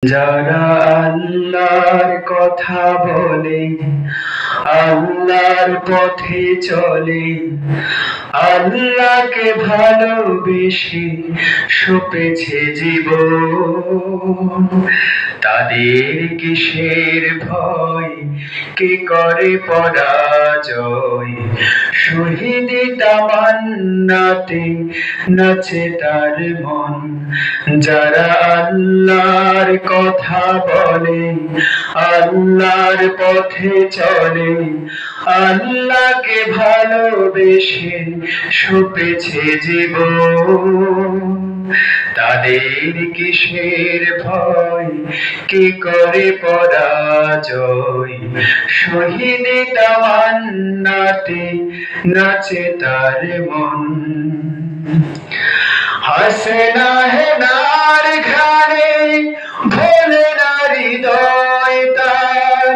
যারা আল্লাহর কথা বলে, আল্লাহর পথে চলে, আল্লাহকে ভালোবেসে সপেছে জীবন, তাদের কিসের ভয়, কে করে পরাজয়? শহীদ তামান্নাতে নাচে তার মন। যারা আল্লাহর কথা বলে, আল্লাহর পথে চলে, আল্লাহকে ভালোবেসে সপেছে জীবন, তাদের কিসের ভয়, কে করে পরাজয়? শহীদ তামান্নাতে নাচে তার মন। হাসনা হেনার ঘাড়ে ভোলে না হৃদয় তার,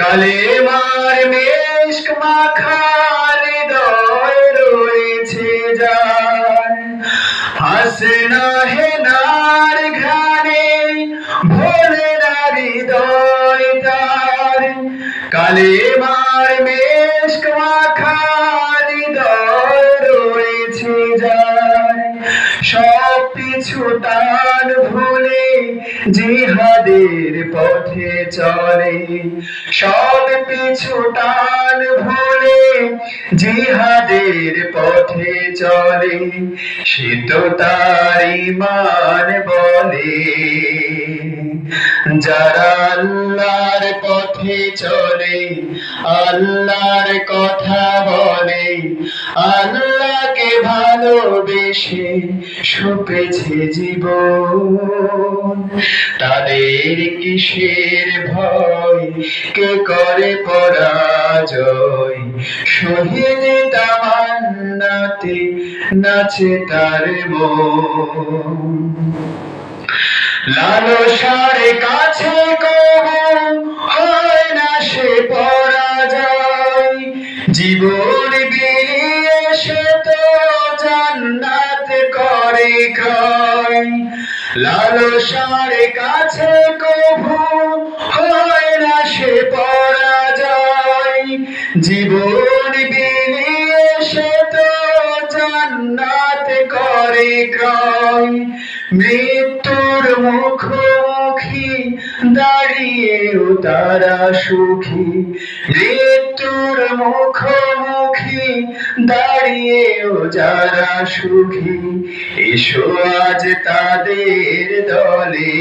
কালেমার মেশক মাখা হৃদয় রয়েছে যার। হাসনা হেনার ঘাড়ে ভোলে না হৃদয় তার, কালেমার মেশক মাখা হৃদয় রয়েছে যার। সব পিছু টান ভুলে জিহাদের পথে চলে, সব পিছু টান ভুলে জিহাদের পথে চলে, সে তো তার ঈমান বলে। যারা আল্লাহর পথে চলে, আল্লাহর কথা বলে, আল্লাহকে ভালোবেসে সপেছে জীবন, তাদের কিসের ভয়, কে করে পরাজয়? শহীদ তামান্নাতে নাচে তার মন। লালসার কাছে কবু হয় না সে পরাজয়, জীবন বিলিয়ে সে তো জান্নাত করে ক্রয়। লালসার কাছে কবু হয় না সে পরাজয়, জীবন বিলিয়ে সে তো জান্নাত করে ক্রয়। মৃত্যুর মুখোমুখি দাঁড়িয়েও তারা সুখী, মৃত্যুর মুখোমুখি দাঁড়িয়েও যারা সুখী, এসো আজ তাদের দলে।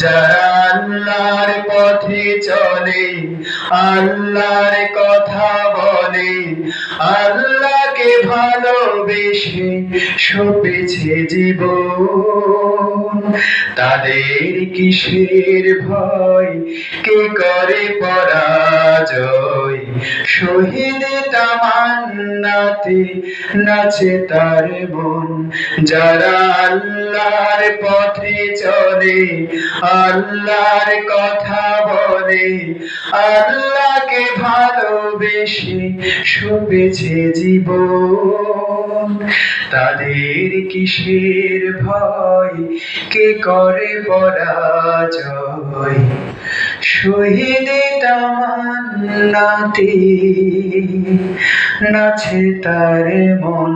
যারা আল্লাহর পথে চলে, আল্লাহর কথা বলে, আল্লাহকে ভালোবেসে সপেছে জীবন, তাদের কিসের ভয়, কে করে পরাজয়? শহীদ তামান্নাতে নাচে তার মন। যারা আল্লাহর পথে চলে, আল্লাহর কথা বলে, আল্লাহকে ভালোবেসে সপেছে জীবন, তাদের কিসের ভয়, কে করে পরাজয়? শহীদ তামান্নাতে নাচে তার মন।